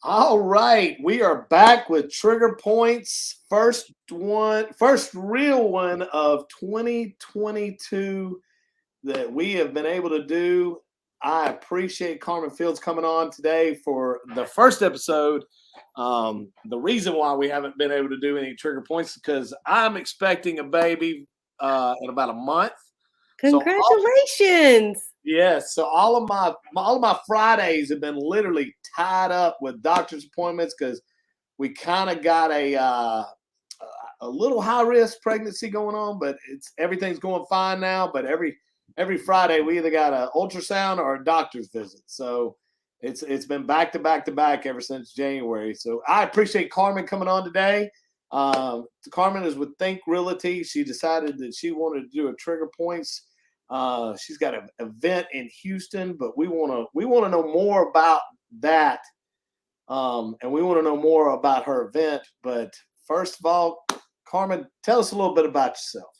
All right, we are back with trigger points. First real one of 2022 that we have been able to do. I appreciate Carmen Fields coming on today for the first episode. The reason why we haven't been able to do any trigger points is because I'm expecting a baby in about a month. So Congratulations. yes, so all of my Fridays have been literally tied up with doctor's appointments because we kind of got a little high risk pregnancy going on, but everything's going fine now. But every Friday we either got an ultrasound or a doctor's visit. So it's been back to back to back ever since January. So I appreciate Carmen coming on today. Carmen is with Think Realty. She decided that she wanted to do a trigger points. She's got an event in Houston, but we want to know more about that, and we want to know more about her event. But first of all, Carmen, tell us a little bit about yourself.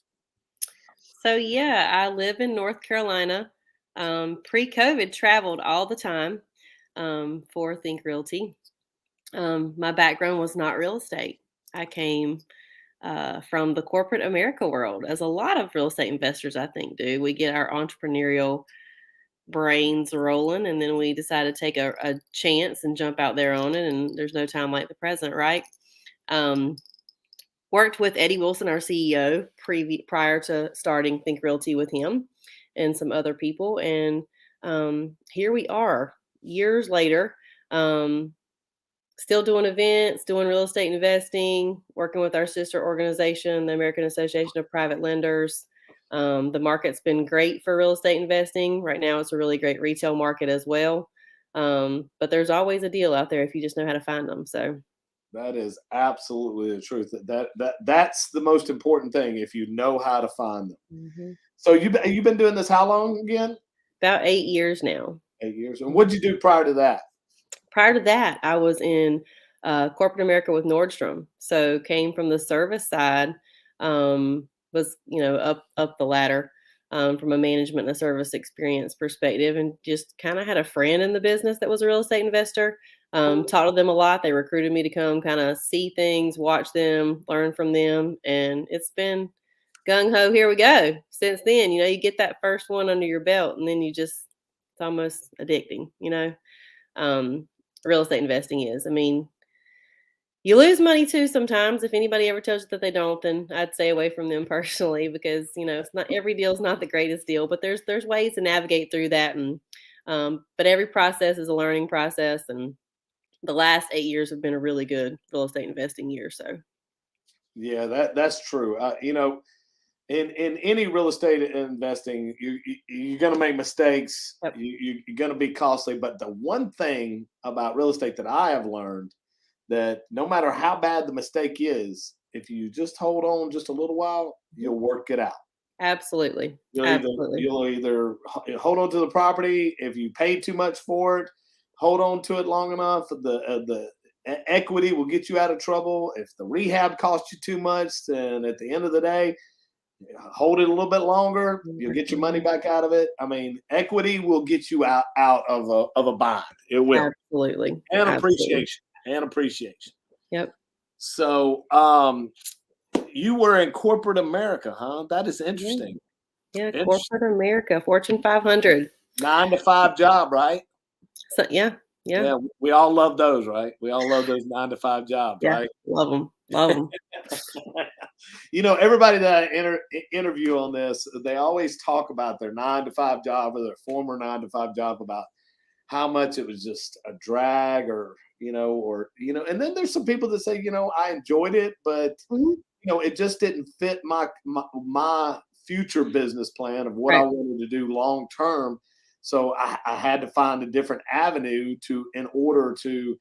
So yeah, I live in North Carolina. Pre-COVID, traveled all the time for Think Realty. My background was not real estate. I came from the corporate America world, as a lot of real estate investors, I think, do. We get our entrepreneurial brains rolling, and then we decide to take a chance and jump out there on it. And there's no time like the present, right? Worked with Eddie Wilson, our CEO, prior to starting Think Realty with him and some other people. And here we are, years later, still doing events, doing real estate investing, working with our sister organization, the American Association of Private Lenders. The market's been great for real estate investing. Right now, it's a really great retail market as well. But there's always a deal out there if you just know how to find them. So That is absolutely the truth. That's the most important thing if you know how to find them. mm-hmm. So you've been doing this how long again? About 8 years now. 8 years. And what did you do prior to that? Prior to that, I was in corporate America with Nordstrom. So came from the service side, was up the ladder from a management and a service experience perspective, and just kind of had a friend in the business that was a real estate investor. Taught them a lot. They recruited me to come kind of see things, watch them, learn from them, and it's been gung ho. Here we go. Since then, you get that first one under your belt, and then it's almost addicting. Real estate investing is. I mean, you lose money too sometimes. If anybody ever tells you that they don't, then I'd stay away from them personally, because it's not every deal is not the greatest deal, but there's ways to navigate through that. And but every process is a learning process, and the last 8 years have been a really good real estate investing year. So Yeah, that's true. In any real estate investing, you're going to make mistakes. yep. You're going to be costly. But the one thing about real estate that I have learned, that no matter how bad the mistake is, if you just hold on just a little while, you'll work it out. Absolutely. You'll either hold on to the property. If you paid too much for it, hold on to it long enough. The equity will get you out of trouble. If the rehab costs you too much, then at the end of the day, hold it a little bit longer. You'll get your money back out of it. I mean, equity will get you out of a bind. It will. Absolutely. And Absolutely. appreciation. Yep. So, you were in corporate America, huh? That is interesting. Yeah, corporate America, Fortune 500. 9-to-5 job, right? So yeah. We all love those, right? We all love those 9-to-5 jobs, Yeah, right? love them. Love them. Everybody that I interview on this, they always talk about their 9-to-5 job or their former 9-to-5 job, about how much it was just a drag, or and then there's some people that say, I enjoyed it, but it just didn't fit my future business plan of what I wanted to do long term. So I had to find a different avenue in order to,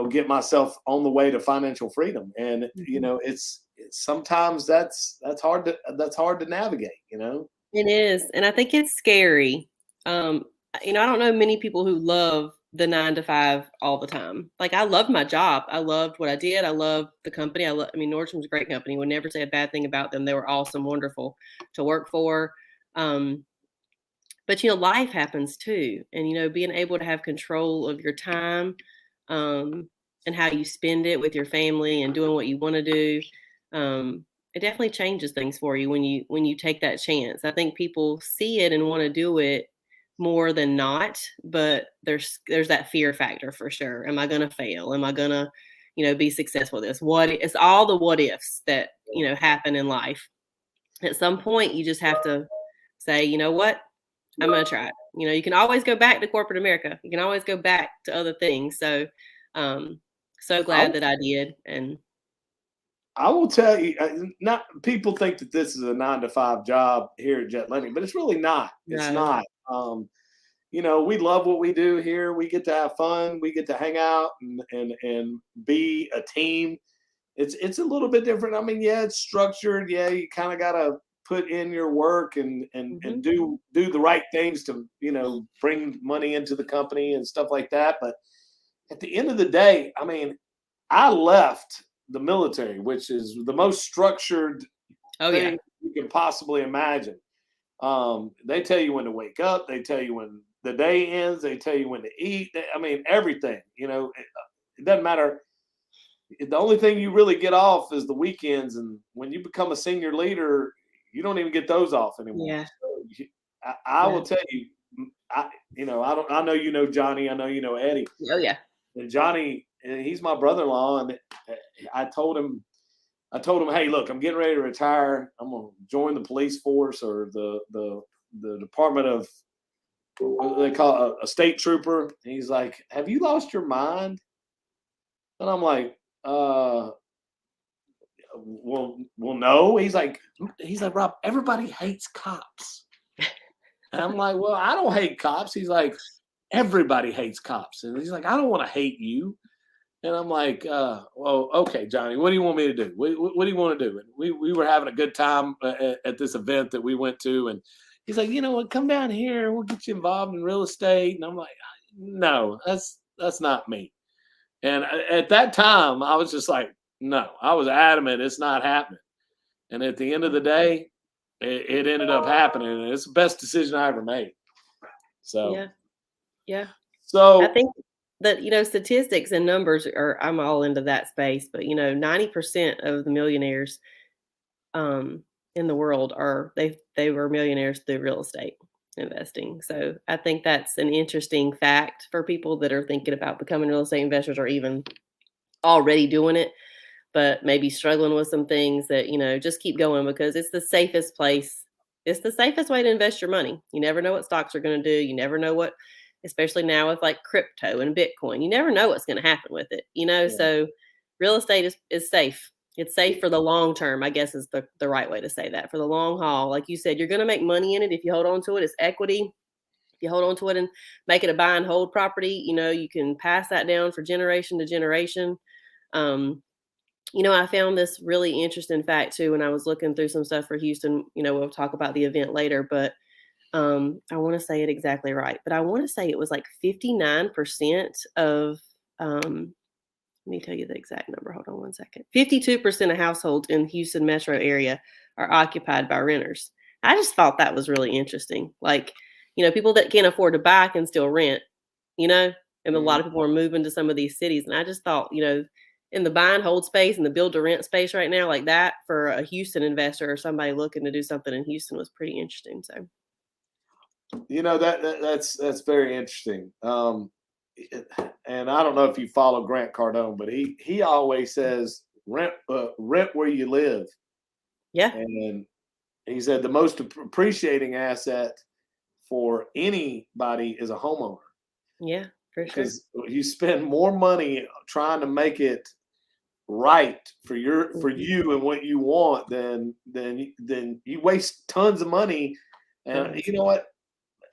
get myself on the way to financial freedom. And it's sometimes that's hard to navigate. It is, and I think it's scary. I don't know many people who love the 9 to 5 all the time. Like, I loved my job. I loved what I did. I loved the company. I mean, Nordstrom's a great company. Would never say a bad thing about them. They were awesome, wonderful to work for. But life happens too, and being able to have control of your time, and how you spend it with your family and doing what you want to do. It definitely changes things for you when you take that chance. I think people see it and want to do it more than not, but there's that fear factor for sure. Am I going to fail? Am I going to, be successful at this? It's all the what ifs that, happen in life. At some point, you just have to say, you know what? I'm going to try it. You can always go back to corporate America. You can always go back to other things. So, so glad that I did. And I will tell you, not people think that this is a 9-to-5 job here at Jet Lending, but it's really not. It's no. not. We love what we do here. We get to have fun. We get to hang out and be a team. It's a little bit different. I mean, yeah, it's structured. Yeah, you kind of got to put in your work and do the right things to, bring money into the company and stuff like that. But at the end of the day, I mean, I left the military, which is the most structured thing you can possibly imagine. They tell you when to wake up. They tell you when the day ends. They tell you when to eat. I mean, everything. It doesn't matter. The only thing you really get off is the weekends, and when you become a senior leader, you don't even get those off anymore. Yeah. So I will tell you, I know you know Johnny. I know you know Eddie. Oh yeah. And Johnny, he's my brother-in-law, and I told him, hey, look, I'm getting ready to retire. I'm gonna join the police force or the Department of what they call a state trooper. And he's like, have you lost your mind? And I'm like, well, no. He's like, Rob, everybody hates cops. And I'm like, well, I don't hate cops. He's like, everybody hates cops. And he's like, I don't want to hate you. And I'm like, well, okay, Johnny, what do you want me to do? What do you want to do? And we were having a good time at this event that we went to. And he's like, come down here and we'll get you involved in real estate. And I'm like, no, that's not me. And at that time, I was just like, no, I was adamant it's not happening. And at the end of the day, it ended up happening. And it's the best decision I ever made. So, yeah. So I think that, statistics and numbers I'm all into that space, but 90% of the millionaires in the world they were millionaires through real estate investing. So I think that's an interesting fact for people that are thinking about becoming real estate investors or even already doing it, but maybe struggling with some things that, just keep going because it's the safest place. It's the safest way to invest your money. You never know what stocks are going to do. You never know what, especially now with like crypto and Bitcoin, you never know what's going to happen with it, So real estate is safe. It's safe for the long term, I guess is the right way to say that. For the long haul, like you said, you're going to make money in it if you hold on to it. It's equity. If you hold on to it and make it a buy and hold property, you can pass that down for generation to generation. I found this really interesting fact too when I was looking through some stuff for Houston. We'll talk about the event later, but I want to say it exactly right, but I want to say it was like 59% of let me tell you the exact number. Hold on one second. 52% of households in Houston metro area are occupied by renters. I just thought that was really interesting. Like, people that can't afford to buy can still rent, and a lot of people are moving to some of these cities. And I just thought, in the buy and hold space and the build to rent space right now, like that for a Houston investor or somebody looking to do something in Houston was pretty interesting. So, that's very interesting. And I don't know if you follow Grant Cardone, but he always says rent where you live. Yeah. And he said the most appreciating asset for anybody is a homeowner. Yeah, for sure. Because you spend more money trying to make it right for you and what you want than you waste tons of money. And you know what?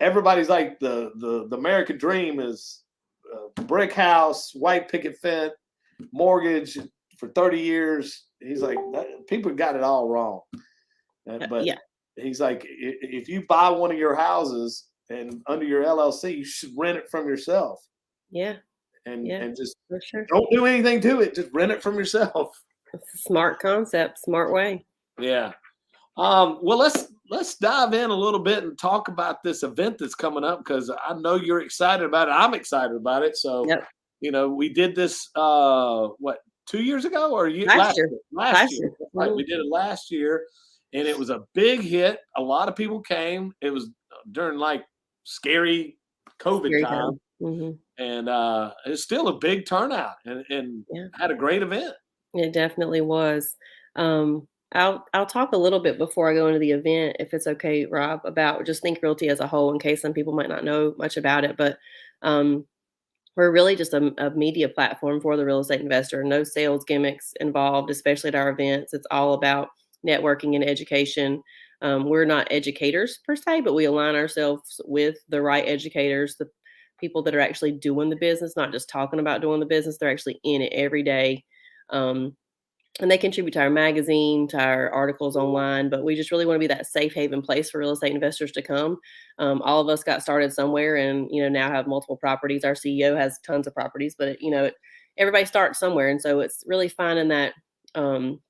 Everybody's like the American dream is brick house, white picket fence, mortgage for 30 years. He's like, people got it all wrong. But he's like, if you buy one of your houses and under your LLC, you should rent it from yourself. Yeah. And just for sure. Don't do anything to it. Just rent it from yourself. It's a smart concept, smart way. Yeah. Well, let's dive in a little bit and talk about this event that's coming up because I know you're excited about it. I'm excited about it. So We did this, what, 2 years ago or Last year. last Last year. year. That's right. We did it last year, and it was a big hit. A lot of people came. It was during like scary COVID Scary time, time. Hmm. and it's still a big turnout, and Yeah. had a great event. It definitely was. I'll talk a little bit before I go into the event, if it's okay, Rob, about just Think Realty as a whole, in case some people might not know much about it. But um, we're really just a media platform for the real estate investor. No sales gimmicks involved, especially at our events. It's all about networking and education. We're not educators per se, but we align ourselves with the right educators, the people that are actually doing the business, not just talking about doing the business. They're actually in it every day. Um, and they contribute to our magazine, to our articles online, but we just really want to be that safe haven place for real estate investors to come. All of us got started somewhere, and now have multiple properties. Our CEO has tons of properties, but everybody starts somewhere, and so it's really finding that um,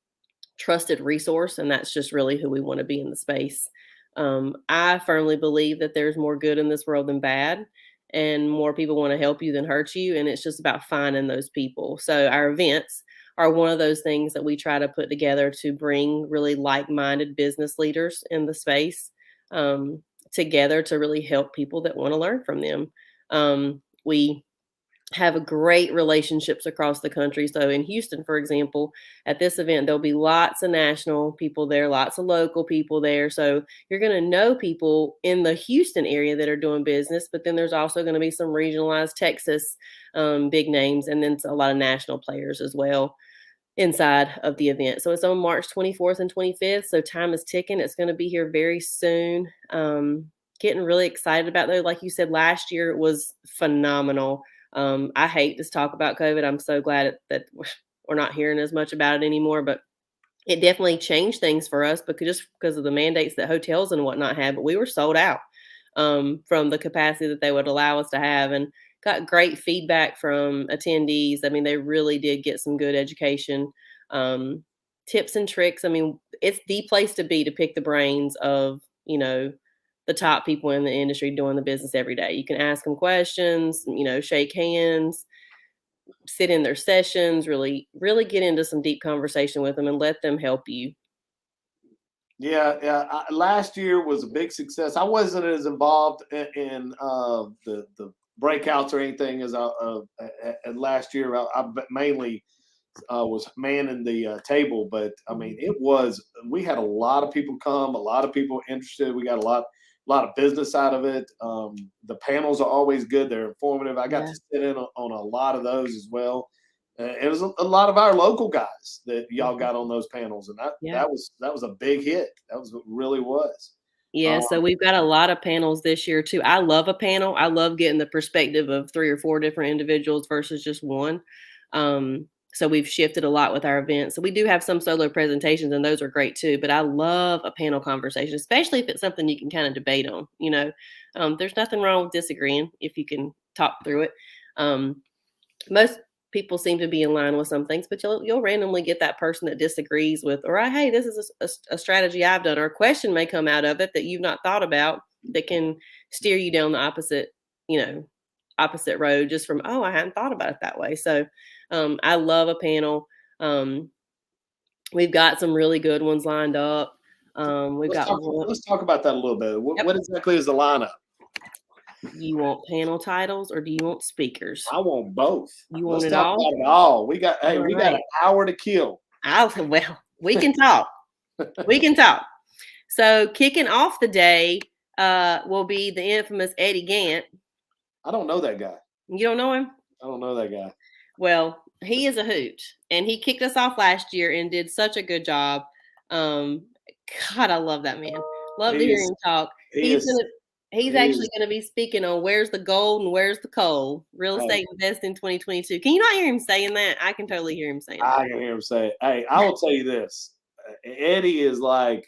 trusted resource, and that's just really who we want to be in the space. I firmly believe that there's more good in this world than bad, and more people want to help you than hurt you, and it's just about finding those people. So our events are one of those things that we try to put together to bring really like-minded business leaders in the space together to really help people that want to learn from them. We have great relationships across the country. So in Houston, for example, at this event, there'll be lots of national people there, lots of local people there. So you're going to know people in the Houston area that are doing business, but then there's also going to be some regionalized Texas big names, and then a lot of national players as well inside of the event. So it's on March 24th and 25th. So time is ticking. It's going to be here very soon. Getting really excited about those. Like you said, last year it was phenomenal. I hate to talk about COVID. I'm so glad that we're not hearing as much about it anymore, but it definitely changed things for us because of the mandates that hotels and whatnot had. But we were sold out from the capacity that they would allow us to have, and got great feedback from attendees. I mean, they really did get some good education, tips and tricks. I mean, it's the place to be to pick the brains of the top people in the industry doing the business every day. You can ask them questions, shake hands, sit in their sessions, really, really get into some deep conversation with them and let them help you. Yeah, yeah. Last year was a big success. I wasn't as involved in the breakouts or anything as last year. I mainly was manning the table, but I mean, we had a lot of people come, a lot of people interested. We got a lot of business out of it. The panels are always good. They're informative. I got Yeah. to sit in on a lot of those as well. It was a lot of our local guys that y'all Mhm. got on those panels, and that Yeah. that was that was a big hit. That was what really was. Yeah, Um, so we've got a lot of panels this year too. I love a panel. I love getting the perspective of 3 or 4 different individuals versus just one. So we've shifted a lot with our events. So we do have some solo presentations, and those are great too. But I love a panel conversation, especially if it's something you can kind of debate on. There's nothing wrong with disagreeing if you can talk through it. Most people seem to be in line with some things, but you'll randomly get that person that disagrees with, or hey, this is a strategy I've done, or a question may come out of it that you've not thought about that can steer you down the opposite road just from, oh, I hadn't thought about it that way. So I love a panel. Um, we've got some really good ones lined up. We've let's got talk. one. Let's talk about that a little bit. What, Yep. what exactly is the lineup? You want panel titles or do you want speakers? I want both. You want Let's it talk all? about it all. All We got an right. hour to kill. Well, we can talk. We can talk. So kicking off the day will be the infamous Eddie Gant. I don't know that guy. You don't know him? I don't know that guy. Well, he is a hoot, and he kicked us off last year and did such a good job. Um, God, I love that man. Love to He hear is. him talk. He is. He's He actually is. gonna be speaking on where's the gold and where's the coal. Real Hey, estate invest in 2022. Can you not hear him saying that? I can totally hear him saying that. I can hear him say, "Hey, I will tell you this. Eddie is like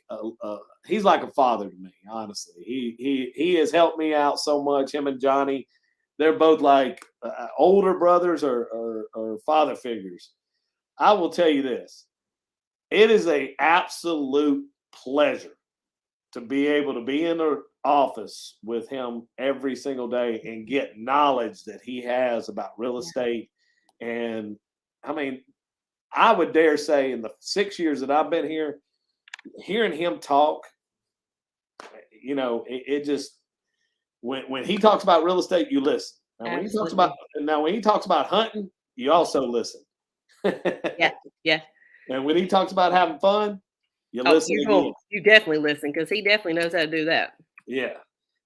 he's like a father to me. Honestly, he has helped me out so much. Him and Johnny, they're both like older brothers or father figures. I will tell you this. It is a absolute pleasure to be able to be in office with him every single day and get knowledge that he has about real estate. And I mean, I would dare say in the 6 years that I've been here, hearing him talk, it just when he talks about real estate, you listen. Absolutely. When he talks about hunting, you also listen. Yeah. Yeah. And when he talks about having fun, you Oh, listen again. you definitely listen because he definitely knows how to do that. Yeah.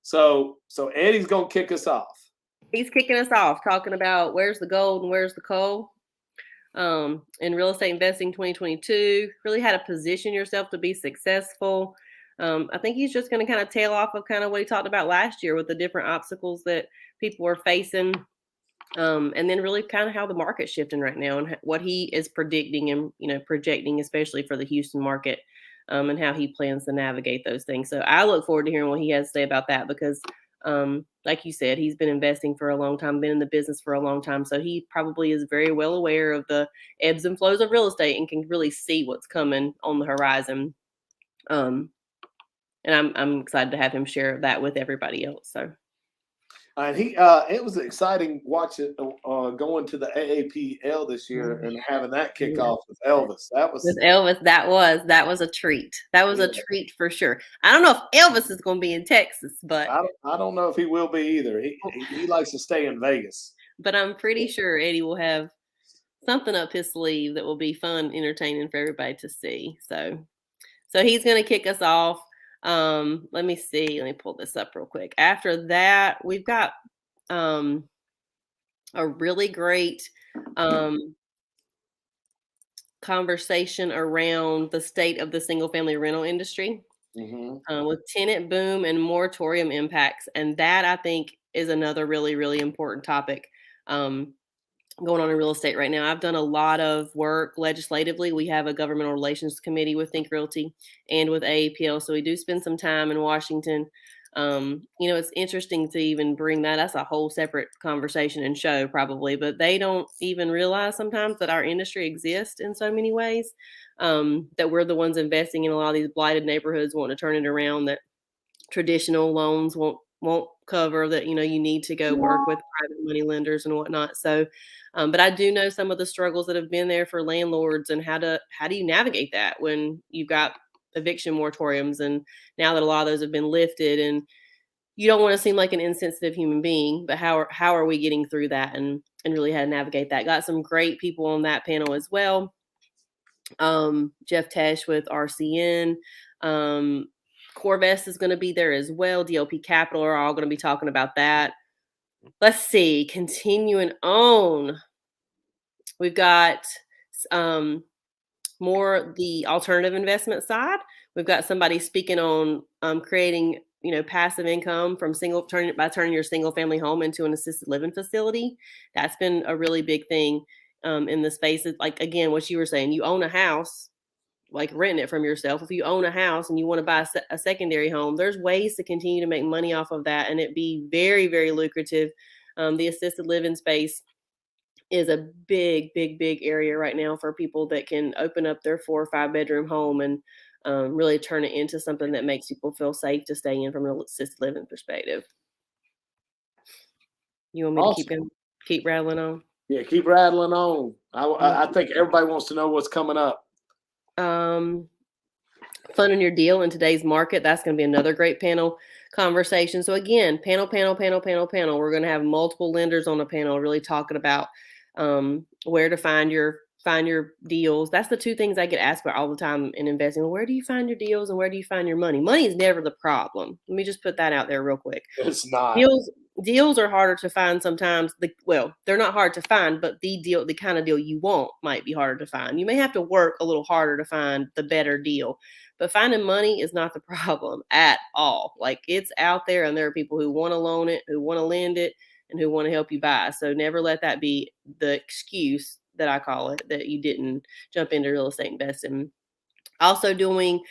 So Eddie's gonna kick us off. He's kicking us off talking about where's the gold and where's the coal. In real estate investing 2022, really how to position yourself to be successful. I think he's just going to kind of tail off of kind of what he talked about last year with the different obstacles that people are facing. And then really kind of how the market's shifting right now and what he is predicting and, projecting, especially for the Houston market, and how he plans to navigate those things. So I look forward to hearing what he has to say about that because, like you said, he's been investing for a long time, been in the business for a long time. So he probably is very well aware of the ebbs and flows of real estate and can really see what's coming on the horizon. And I'm excited to have him share that with everybody else. So. And it was exciting watching going to the AAPL this year and having that kickoff with Elvis. With Elvis, that was a treat. That was a treat for sure. I don't know if Elvis is going to be in Texas, but I don't know if he will be either. He likes to stay in Vegas. But I'm pretty sure Eddie will have something up his sleeve that will be fun, entertaining for everybody to see. So he's going to kick us off. Let me see. Let me pull this up real quick. After that, we've got a really great conversation around the state of the single family rental industry with tenant boom and moratorium impacts. And that I think is another really, really important topic going on in real estate right now. I've done a lot of work legislatively. We have a governmental relations committee with Think Realty and with AAPL. So we do spend some time in Washington. It's interesting to even bring that. That's a whole separate conversation and show probably, but they don't even realize sometimes that our industry exists in so many ways, that we're the ones investing in a lot of these blighted neighborhoods, wanting to turn it around, that traditional loans won't cover, that, you need to go work with private money lenders and whatnot. So, but I do know some of the struggles that have been there for landlords and how do you navigate that when you've got eviction moratoriums and now that a lot of those have been lifted and you don't want to seem like an insensitive human being, but how are we getting through that and really how to navigate that? Got some great people on that panel as well. Jeff Tesh with RCN, Corvest is going to be there as well. DLP Capital are all going to be talking about that. Let's see. Continuing on, we've got more the alternative investment side. We've got somebody speaking on creating passive income from turning your single family home into an assisted living facility. That's been a really big thing in the space. Like again, what you were saying, you own a house, like renting it from yourself. If you own a house and you want to buy a secondary home, there's ways to continue to make money off of that and it be very, very lucrative. The assisted living space is a big, big, big area right now for people that can open up their 4 or 5 bedroom home and really turn it into something that makes people feel safe to stay in from an assisted living perspective. You want me to keep rattling on? Yeah, keep rattling on. I think everybody wants to know what's coming up. Funding your deal in today's market. That's going to be another great panel conversation. So again, panel. We're going to have multiple lenders on the panel really talking about where to find your deals. That's the 2 things I get asked about all the time in investing. Well, where do you find your deals and where do you find your money? Money is never the problem. Let me just put that out there real quick. It's not. Deals are harder to find sometimes. They're not hard to find, but the kind of deal you want might be harder to find. You may have to work a little harder to find the better deal, but finding money is not the problem at all. Like it's out there and there are people who want to loan it, who want to lend it, and who want to help you buy. So never let that be the excuse that I call it, that you didn't jump into real estate investing. Also doing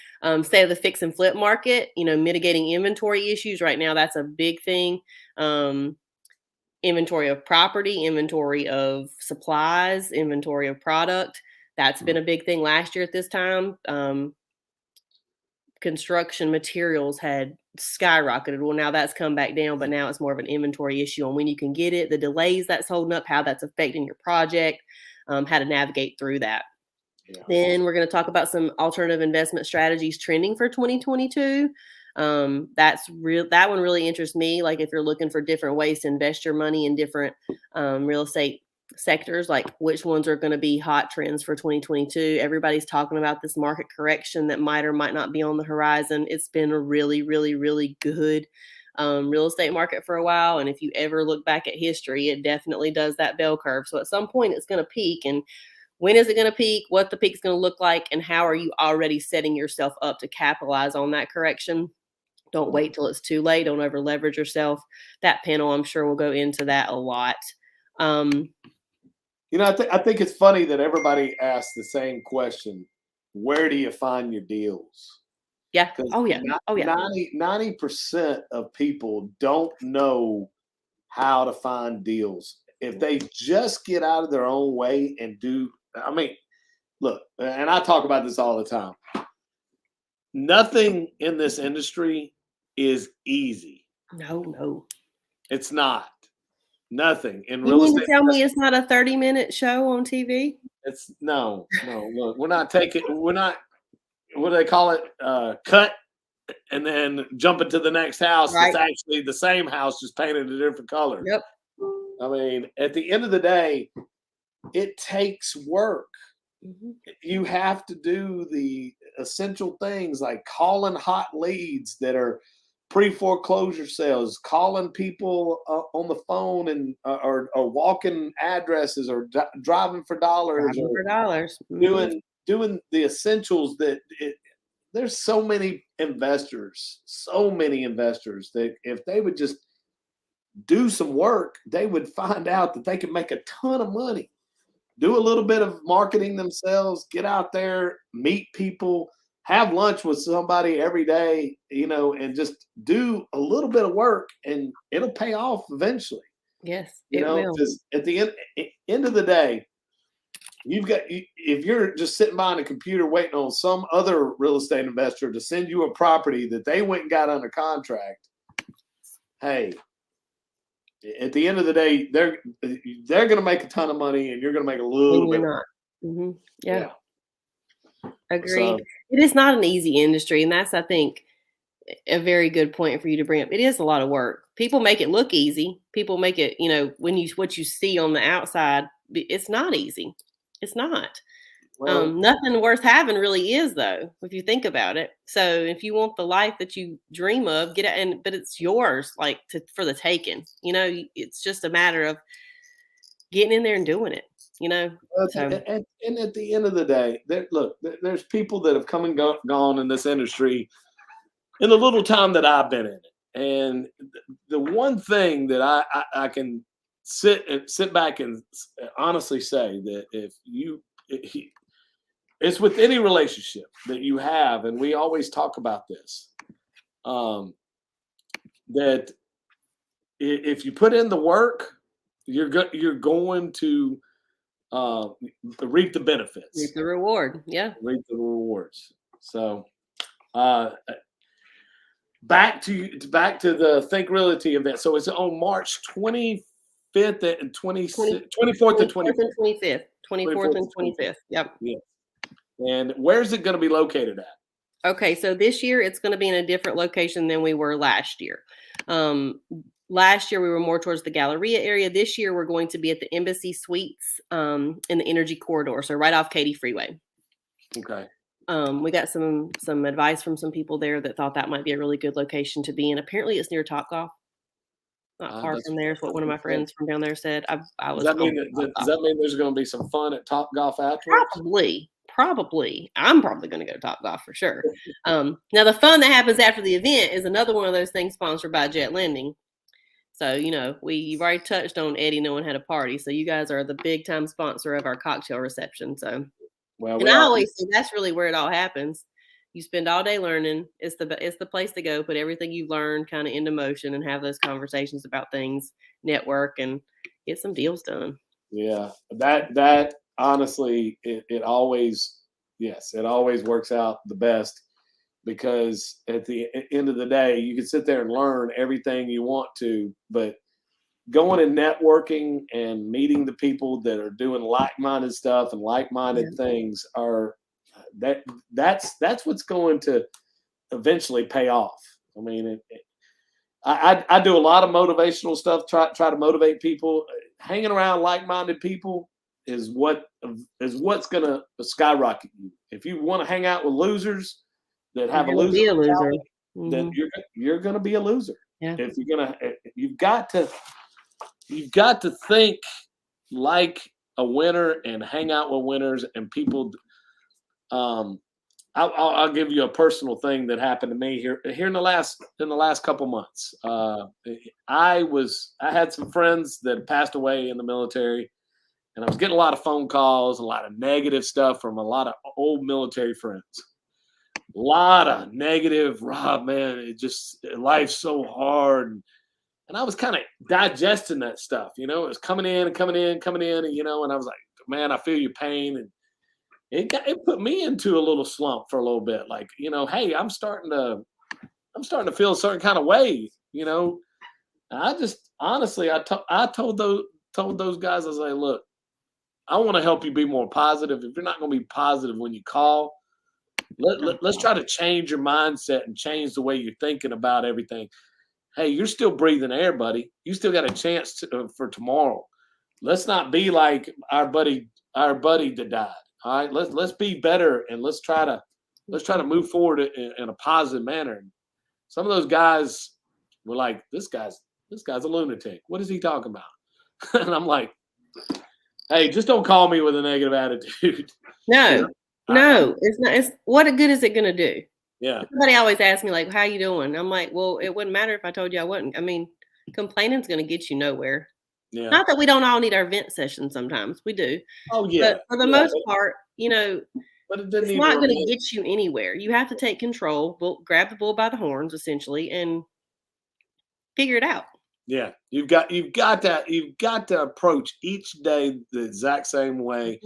state of the fix and flip market, mitigating inventory issues. Right now, that's a big thing. Inventory of property, inventory of supplies, inventory of product. That's been a big thing last year at this time. Construction materials had skyrocketed. Well, now that's come back down, but now it's more of an inventory issue on when you can get it, the delays that's holding up, how that's affecting your project, how to navigate through that. Yeah. Then we're going to talk about some alternative investment strategies trending for 2022. That's real. That one really interests me. Like if you're looking for different ways to invest your money in different real estate sectors, like which ones are going to be hot trends for 2022. Everybody's talking about this market correction that might or might not be on the horizon. It's been a really, really, really good real estate market for a while. And if you ever look back at history, it definitely does that bell curve. So at some point it's going to peak. And when is it going to peak? What the peak's going to look like? And how are you already setting yourself up to capitalize on that correction? Don't wait till it's too late. Don't over leverage yourself. That panel, I'm sure, will go into that a lot. I think it's funny that everybody asks the same question. Where do you find your deals? Yeah. Oh, yeah. Oh, yeah. 90% of people don't know how to find deals. If they just get out of their own way and look, and I talk about this all the time. Nothing in this industry is easy. No. It's not. Nothing in You real mean estate. to tell me it's not a 30-minute show on TV? It's no. Look, we're not, what do they call it? Cut and then jump into the next house. Right. It's actually the same house, just painted a different color. Yep. I mean, at the end of the day, it takes work. Mm-hmm. You have to do the essential things like calling hot leads that are pre-foreclosure sales, calling people on the phone and or walking addresses or driving for dollars. Mm-hmm. Doing the essentials there's so many investors that if they would just do some work, they would find out that they can make a ton of money. Do a little bit of marketing themselves, get out there, meet people, have lunch with somebody every day, and just do a little bit of work and it'll pay off eventually. Yes, it will. Because at the end of the day, if you're just sitting behind a computer waiting on some other real estate investor to send you a property that they went and got under contract, hey, at the end of the day, they're going to make a ton of money, and you're going to make a little bit. Not. Mm-hmm. Yeah. Agreed. So, it is not an easy industry, and that's, I think, a very good point for you to bring up. It is a lot of work. People make it look easy. People make it, what you see on the outside, it's not easy. It's not. Well, nothing worth having really is, though, if you think about it. So if you want the life that you dream of, get it, but it's yours, for the taking. It's just a matter of getting in there and doing it. So. And at the end of the day, there's people that have come and gone in this industry in the little time that I've been in it. And the one thing that I can sit back and honestly say that it's with any relationship that you have, and we always talk about this, that if you put in the work, you're going to reap the benefits, reap the reward. Yeah, reap the rewards. So, back to the Think Realty event. So it's on March 25th and 24th and 25th. 24th and 25th. Yep. Yeah. And where's it going to be located at? Okay, so this year it's going to be in a different location than we were last year. Last year we were more towards the Galleria area. This year we're going to be at the Embassy Suites in the Energy Corridor, so right off Katy Freeway. Okay. We got some advice from some people there that thought that might be a really good location to be in. Apparently it's near Topgolf. Not far from there is what one of my friends from down there said. Does that mean there's going to be some fun at Topgolf afterwards? Probably. I'm probably going to go to Topgolf for sure. Now the fun that happens after the event is another one of those things sponsored by Jet Lending. So, you've already touched on Eddie knowing how to party. So you guys are the big time sponsor of our cocktail reception. So, and I always say that's really where it all happens. You spend all day learning. It's the place to go. Put everything you've learned kind of into motion and have those conversations about things, network, and get some deals done. Yeah, that honestly, it always works out the best because at the end of the day, you can sit there and learn everything you want to, but going and networking and meeting the people that are doing like-minded stuff and like-minded things are that's what's going to eventually pay off. I mean, I do a lot of motivational stuff, try to motivate people. Hanging around like-minded people is what's going to skyrocket you. If you want to hang out with losers that have a loser mentality, then you're going to be a loser. Yeah. If you're going to, you've got to think like a winner and hang out with winners and people. I'll give you a personal thing that happened to me here in the last couple months. I had some friends that passed away in the military, and I was getting a lot of phone calls, a lot of negative stuff from a lot of old military friends. A lot of negative, Rob, man, life's so hard. And I was kind of digesting that stuff, it was coming in, and, and I was like, man, I feel your pain. And it put me into a little slump for a little bit. Like, hey, I'm starting to feel a certain kind of way, And I just, honestly, I told those guys, I was like, look, I want to help you be more positive. If you're not going to be positive when you call, let's try to change your mindset and change the way you're thinking about everything. Hey, you're still breathing air, buddy. You still got a chance for tomorrow. Let's not be like our buddy that died. All right, let's be better, and let's try to move forward in a positive manner. And some of those guys were like, this guy's a lunatic. What is he talking about? And I'm like, hey, just don't call me with a negative attitude. No, it's not. It's what good is it going to do? Yeah. Somebody always asks me, like, how you doing? I'm like, well, it wouldn't matter if I told you I wasn't. I mean, complaining's going to get you nowhere. Yeah. Not that we don't all need our vent sessions sometimes. We do. Oh, yeah. But for the most part, but it's not going to get you anywhere. You have to take control, grab the bull by the horns, essentially, and figure it out. Yeah. You've got to approach each day the exact same way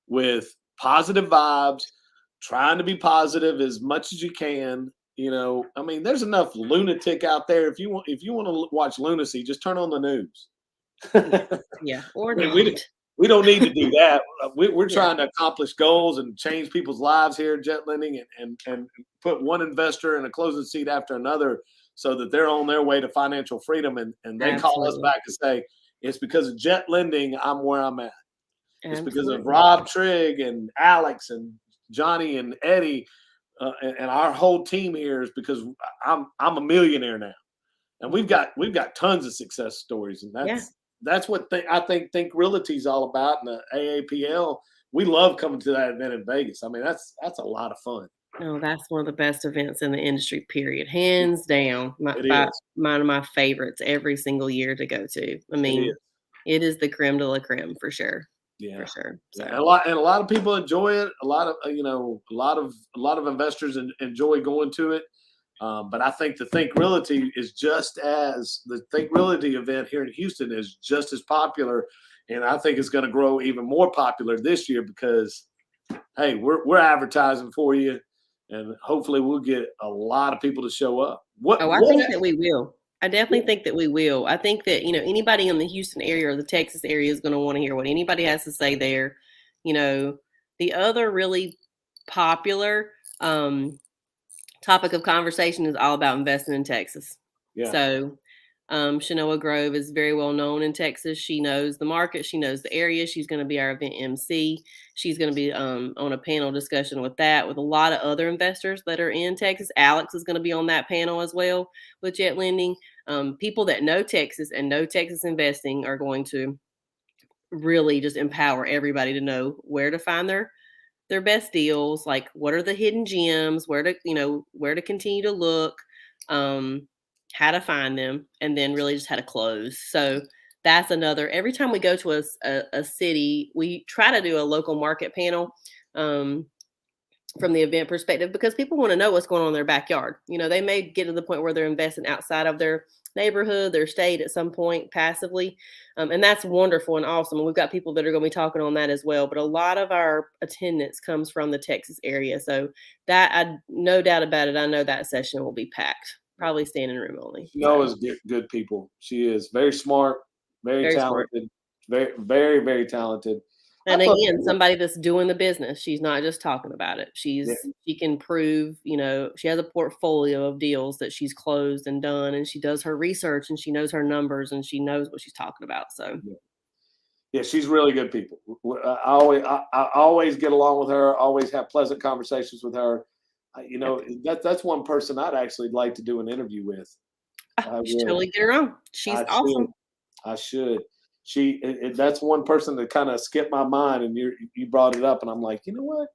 with positive vibes, trying to be positive as much as you can. I mean, there's enough lunatic out there. If you want to watch lunacy, just turn on the news. Yeah, or we don't need to do that. We're trying to accomplish goals and change people's lives here at Jet Lending, and put one investor in a closing seat after another, so that they're on their way to financial freedom. And they call us back and say, it's because of Jet Lending I'm where I'm at. It's because of Rob, Trigg, and Alex, and Johnny, and Eddie, and our whole team here is because I'm a millionaire now, and we've got tons of success stories, and that's what I think Realty is all about. And the AAPL, we love coming to that event in Vegas. I mean, that's a lot of fun. Oh, that's one of the best events in the industry, period. Hands down. One of my favorites every single year to go to. I mean, it is the creme de la creme for sure. Yeah, for sure. So. And a lot of people enjoy it. A lot of investors enjoy going to it. But I think the Think Realty the Think Realty event here in Houston is just as popular, and I think it's going to grow even more popular this year because, hey, we're advertising for you, and hopefully we'll get a lot of people to show up. I think that we will. I definitely think that we will. I think that, anybody in the Houston area or the Texas area is going to want to hear what anybody has to say there. The other really popular topic of conversation is all about investing in Texas. Yeah. So Shanoa Grove is very well known in Texas. She knows the market. She knows the area. She's going to be our event MC. She's going to be on a panel discussion with a lot of other investors that are in Texas. Alex is going to be on that panel as well with Jet Lending. People that know Texas and know Texas investing are going to really just empower everybody to know where to find their best deals, like what are the hidden gems, where to continue to look, how to find them, and then really just how to close. So that's another, every time we go to a city, we try to do a local market panel from the event perspective, because people want to know what's going on in their backyard. They may get to the point where they're investing outside of their neighborhood, their state at some point passively. And that's wonderful and awesome. And we've got people that are going to be talking on that as well. But a lot of our attendance comes from the Texas area. So that, I no doubt about it, I know that session will be packed, probably standing room only. She So knows good people. She is very smart, very very smart. talented, very, very, very talented. And I'd love again, to- somebody that's doing the business. She's not just talking about it. She can prove, she has a portfolio of deals that she's closed and done, and she does her research and she knows her numbers and she knows what she's talking about. So Yeah, she's really good people. I always get along with her. Always have pleasant conversations with her. That's one person I'd actually like to do an interview with. you should totally get her on. She's awesome. I should. That's one person that kind of skipped my mind, and you brought it up, and I'm like, you know what?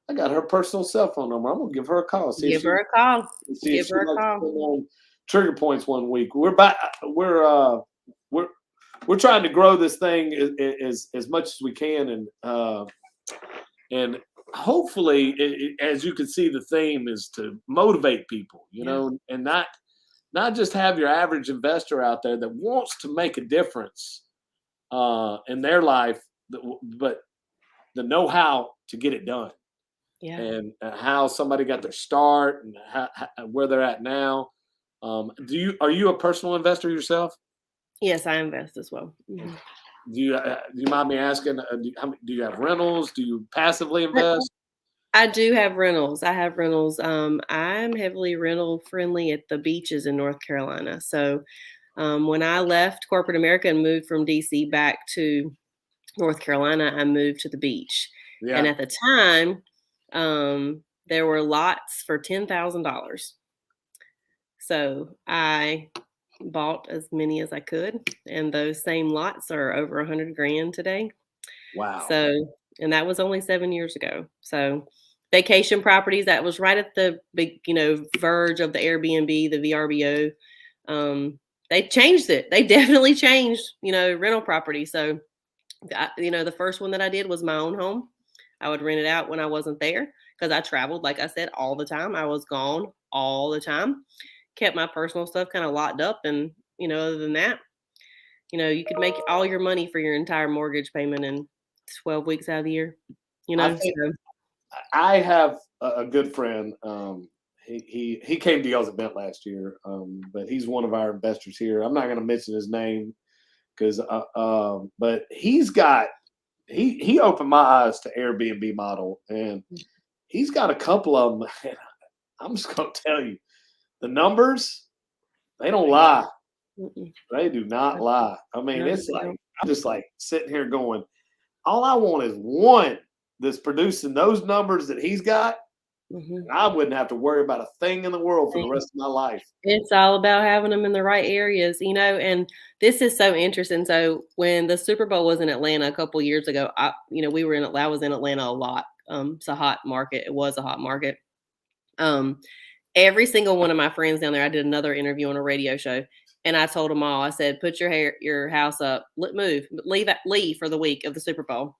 I got her personal cell phone number. I'm gonna give her a call. Give her a call. Give her a call. On Trigger Points one week. We're back. We're trying to grow this thing as much as we can, and hopefully, as you can see, the theme is to motivate people, and not just have your average investor out there that wants to make a difference in their life, but the know-how to get it done. Yeah. And how somebody got their start and where they're at now. Are you a personal investor yourself? Yes, I invest as well. Mm-hmm. Do you mind me asking? Do you have rentals? Do you passively invest? I do have rentals. I have rentals. I'm heavily rental friendly at the beaches in North Carolina. So when I left corporate America and moved from DC back to North Carolina, I moved to the beach. Yeah. And at the time, there were lots for $10,000. So I bought as many as I could, and those same lots are over $100,000 today. Wow. So, and that was only 7 years ago. So vacation properties, that was right at the big, verge of the Airbnb, the VRBO. They changed it. They definitely changed, rental property. So, the first one that I did was my own home. I would rent it out when I wasn't there because I traveled, like I said, all the time. I was gone all the time. Kept my personal stuff kind of locked up. And, other than that, you could make all your money for your entire mortgage payment in 12 weeks out of the year. I have a good friend. He came to y'all's event last year, but he's one of our investors here. I'm not going to mention his name because, but he opened my eyes to Airbnb model, and he's got a couple of them. And I'm just going to tell you, the numbers, they don't lie. They do not lie. I mean, it's like, I'm just like sitting here going, all I want is one that's producing those numbers that he's got. Mm-hmm. I wouldn't have to worry about a thing in the world for the rest of my life. It's all about having them in the right areas, and this is so interesting. So when the Super Bowl was in Atlanta a couple years ago, I was in Atlanta a lot. It's a hot market. It was a hot market. Every single one of my friends down there, I did another interview on a radio show, and I told them all, I said, put your house up, leave for the week of the Super Bowl.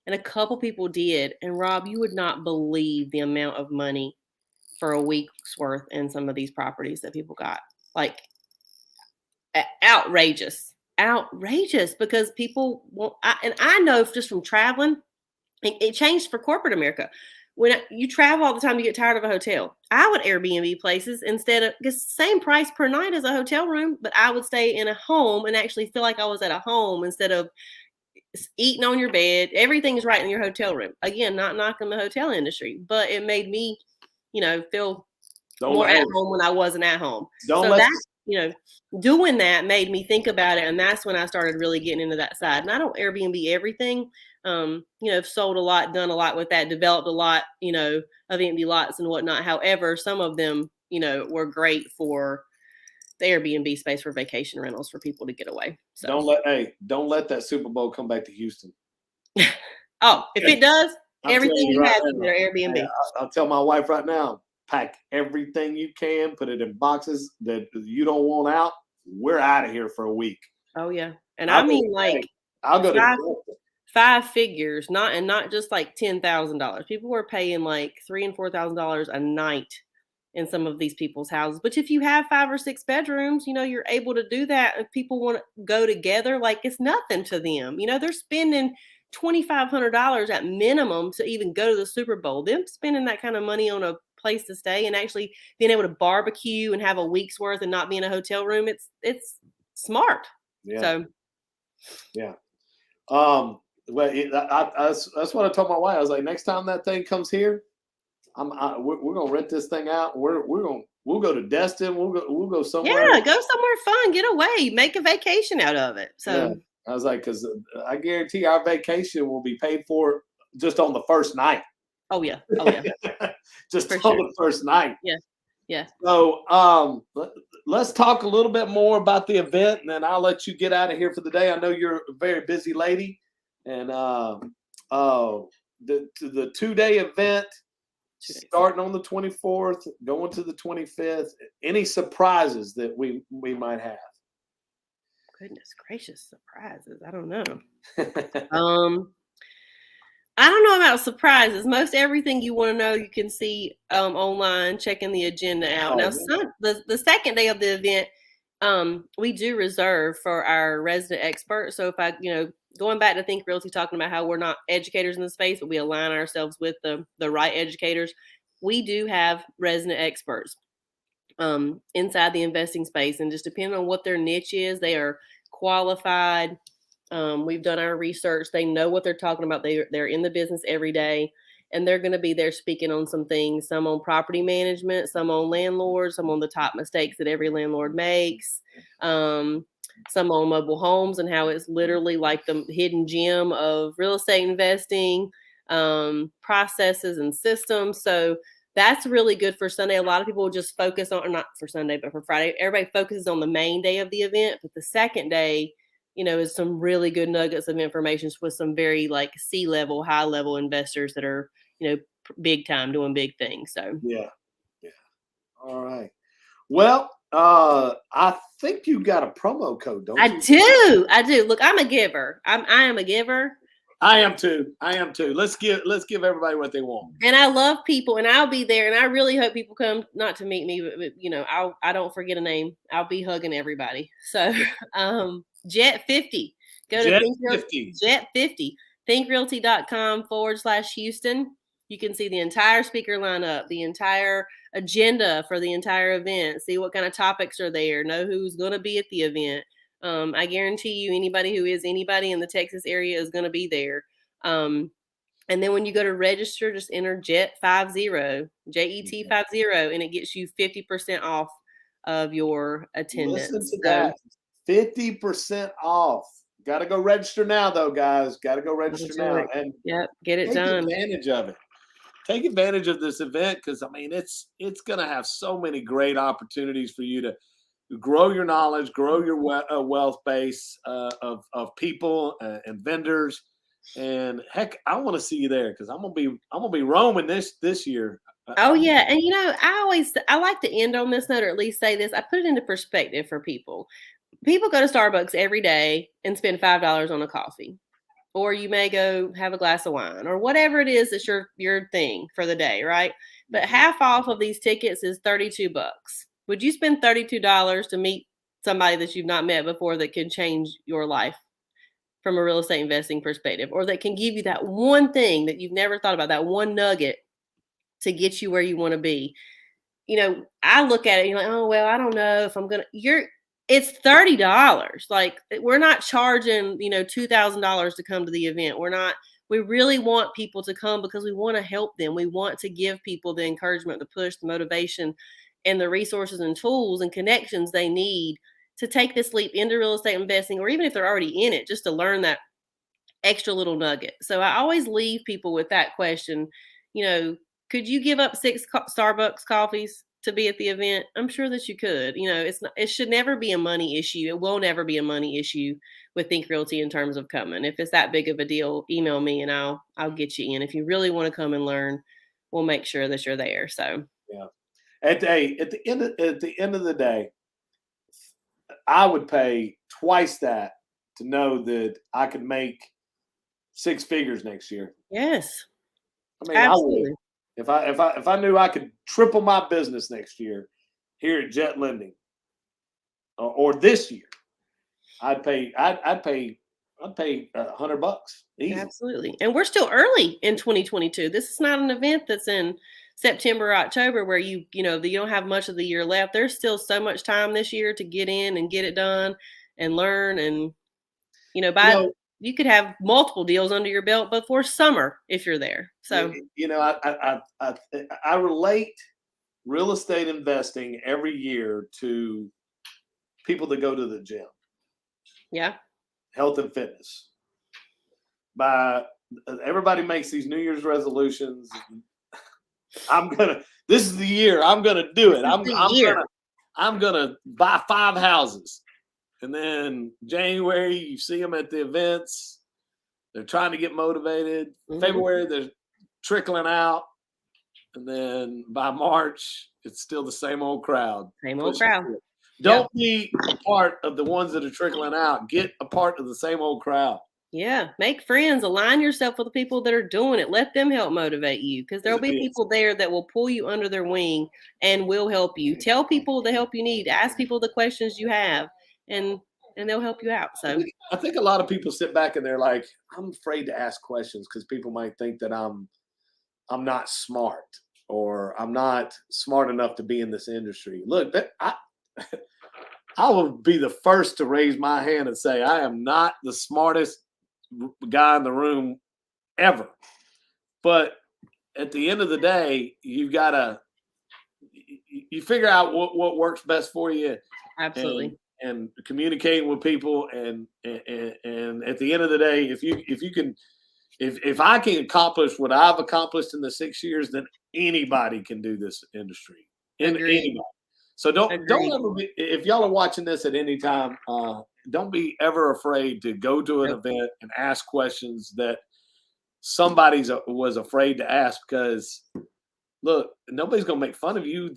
And a couple people did. And Rob, you would not believe the amount of money for a week's worth in some of these properties that people got. Outrageous because people won't. And I know just from traveling, it changed for corporate America. When you travel all the time, you get tired of a hotel. I would Airbnb places because same price per night as a hotel room, but I would stay in a home and actually feel like I was at a home instead of eating on your bed. Everything's right in your hotel room. Again, not knocking the hotel industry, but it made me, feel more at home when I wasn't at home. Doing that made me think about it. And that's when I started really getting into that side. And I don't Airbnb everything. Sold a lot, done a lot with that, developed a lot, of empty lots and whatnot. However, some of them, were great for the Airbnb space for vacation rentals for people to get away. So don't let that Super Bowl come back to Houston. Oh, if it does, everything you have is their Airbnb. I'll tell my wife right now, pack everything you can, put it in boxes that you don't want out. We're out of here for a week. Oh yeah. And I'll go to 5 figures, not just like $10,000. People were paying like $3,000 and $4,000 a night in some of these people's houses. But if you have 5 or 6 bedrooms, you're able to do that. If people want to go together, like it's nothing to them. They're spending $2,500 at minimum to even go to the Super Bowl. Them spending that kind of money on a place to stay and actually being able to barbecue and have a week's worth and not be in a hotel room, it's smart. Yeah. So yeah. Well, that's what I told my wife. I was like, next time that thing comes here, we're gonna rent this thing out. We'll go to Destin. We'll go somewhere. Yeah, go somewhere fun, get away, make a vacation out of it. So yeah. I was like, because I guarantee our vacation will be paid for just on the first night. Oh yeah. Just For on sure. the first night. Yeah. So let's talk a little bit more about the event, and then I'll let you get out of here for the day. I know you're a very busy lady, and the 2-day event starting on the 24th, going to the 25th. Any surprises that we might have? Goodness gracious, surprises. I don't know. I don't know about surprises. Most everything you want to know, you can see online, checking the agenda out. Now, the second day of the event, we do reserve for our resident experts. So if going back to Think Realty, talking about how we're not educators in the space, but we align ourselves with the right educators, we do have resident experts inside the investing space. And just depending on what their niche is, they are qualified. We've done our research. They know what they're talking about. They're in the business every day, and they're going to be there speaking on some things, some on property management, some on landlords, some on the top mistakes that every landlord makes, some on mobile homes and how it's literally like the hidden gem of real estate investing, processes and systems. So that's really good for Sunday. A lot of people will just focus on, or not for Sunday, but for Friday. Everybody focuses on the main day of the event, but the second day, is some really good nuggets of information with some very like C-level, high-level investors that are, big time doing big things. So yeah. All right. Well, I think you got a promo code, don't you? I do. Look, I'm a giver. I am a giver. I am too. Let's give everybody what they want. And I love people, and I'll be there. And I really hope people come, not to meet me, but I don't forget a name. I'll be hugging everybody. So, Jet 50. Go to Jet 50. ThinkRealty.com/Houston. You can see the entire speaker lineup, the entire agenda for the entire event. See what kind of topics are there. Know who's going to be at the event. I guarantee you, anybody who is anybody in the Texas area is going to be there. And then when you go to register, just enter JET50, JET50, and it gets you 50% off of your attendance. Listen to that. 50% off. Got to go register now, though, guys. Got to go register now. And get it done. Take advantage of it. Take advantage of this event because, it's going to have so many great opportunities for you to grow your knowledge, grow your wealth base of people and vendors. And heck, I want to see you there because I'm gonna be roaming this year. Oh yeah, and I like to end on this note, or at least say this. I put it into perspective for people. People go to Starbucks every day and spend $5 on a coffee, or you may go have a glass of wine, or whatever it is that's your thing for the day, right? But half off of these tickets is $32. Would you spend $32 to meet somebody that you've not met before that can change your life from a real estate investing perspective, or that can give you that one thing that you've never thought about, that one nugget to get you where you want to be? I look at it, you're like, oh, well, I don't know if I'm going to, it's $30. Like, we're not charging, $2,000 to come to the event. We really want people to come because we want to help them. We want to give people the encouragement, the push, the motivation, and the resources and tools and connections they need to take this leap into real estate investing, or even if they're already in it, just to learn that extra little nugget. So I always leave people with that question. Could you give up 6 Starbucks coffees to be at the event? I'm sure that you could. It should never be a money issue. It will never be a money issue with Think Realty in terms of coming. If it's that big of a deal, email me and I'll get you in. If you really want to come and learn, we'll make sure that you're there. So yeah. At the end of the day, I would pay twice that to know that I could make 6 figures next year. Yes. Absolutely. If I knew I could triple my business next year here at Jet Lending, or this year, I'd pay $100 easy. Absolutely. And we're still early in 2022. This is not an event that's in September or October where you don't have much of the year left. There's still so much time this year to get in and get it done and learn. And, you could have multiple deals under your belt before summer if you're there. So, I relate real estate investing every year to people that go to the gym. Yeah. Health and fitness. Everybody makes these New Year's resolutions. This is the year I'm gonna do it. I'm gonna buy 5 houses. And then January, you see them at the events. They're trying to get motivated. Mm-hmm. February, they're trickling out. And then by March, it's still the same old crowd. Don't be a part of the ones that are trickling out. Get a part of the same old crowd. Yeah. Make friends. Align yourself with the people that are doing it. Let them help motivate you, because there'll be people there that will pull you under their wing and will help you. Tell people the help you need. Ask people the questions you have, and they'll help you out. So I think a lot of people sit back and they're like, I'm afraid to ask questions because people might think that I'm not smart, or I'm not smart enough to be in this industry. Look, I will be the first to raise my hand and say I am not the smartest guy in the room ever. But at the end of the day, you figure out what works best for you. Absolutely. And communicating with people, and at the end of the day, if I can accomplish what I've accomplished in the 6 years, then anybody can do this industry. Anybody. So don't ever be, if y'all are watching this at any time, don't be ever afraid to go to an event and ask questions that somebody was afraid to ask, because look, nobody's going to make fun of you.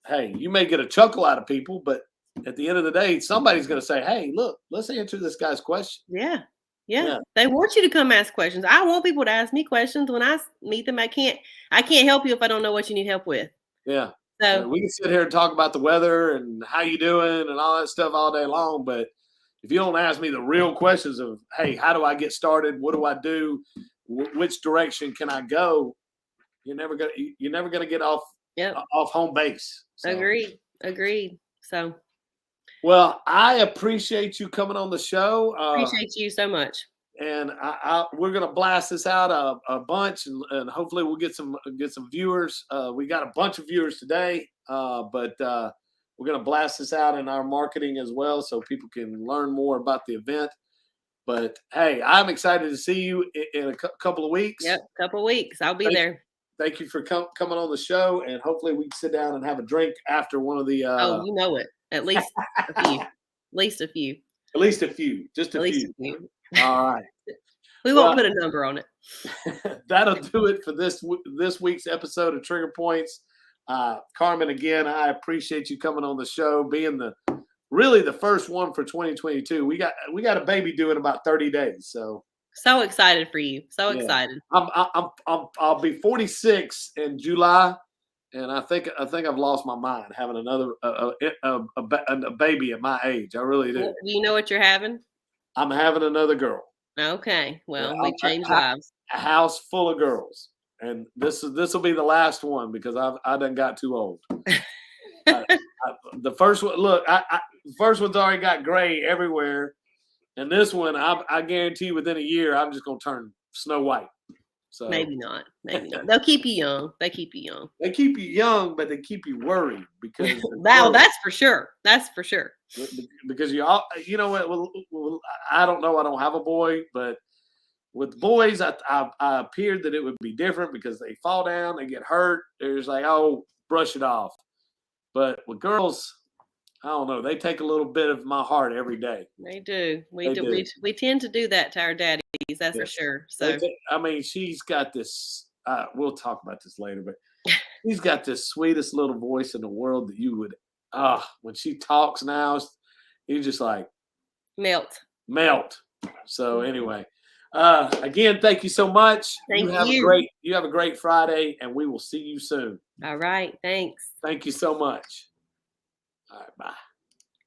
Hey, you may get a chuckle out of people, but at the end of the day, somebody's going to say, hey, look, let's answer this guy's question. Yeah. They want you to come ask questions. I want people to ask me questions when I meet them. I can't help you if I don't know what you need help with. Yeah. So we can sit here and talk about the weather and how you doing and all that stuff all day long. But if you don't ask me the real questions of, hey, how do I get started? What do I do? Which direction can I go? You're never gonna get off home base. So. Agreed. So, well, I appreciate you coming on the show. Appreciate you so much. And we're gonna blast this out a bunch, and hopefully we'll get some viewers. We got a bunch of viewers today, but we're gonna blast this out in our marketing as well, so people can learn more about the event. But hey, I'm excited to see you in a couple of weeks. Yep, couple of weeks. I'll be there. Thank you for coming on the show, and hopefully we can sit down and have a drink after one of the. Oh, you know it. At least a few. At least a few. At least a few. Just a few. All right. We won't put a number on it. That'll do it for this week's episode of Trigger Points. Carmen, again, I appreciate you coming on the show, being really the first one for 2022. We got a baby due in about 30 days. So excited for you. So excited. I'll be 46 in July, and I think I've lost my mind having another a baby at my age. I really do. Do you know what you're having? I'm having another girl. Okay. Well, we change lives. A house full of girls, and this will be the last one because I done got too old. The first one, look, the first one's already got gray everywhere, and this one, I guarantee within a year, I'm just gonna turn Snow White. So maybe not. They'll keep you young. They keep you young. They keep you young, but they keep you worried because that's for sure. That's for sure. Because you know what? Well, I don't know. I don't have a boy, but with boys, I appeared that it would be different because they fall down, they get hurt. They're just like, oh, brush it off. But with girls, I don't know. They take a little bit of my heart every day. They do. We tend to do that to our daddies. That's for sure. So I mean, she's got this. We'll talk about this later, but she's got this sweetest little voice in the world that you would. When she talks now, you just like melt. So anyway, Again, thank you so much. Thank You have a great Friday, and we will see you soon. All right. Thanks. Thank you so much. All right, bye.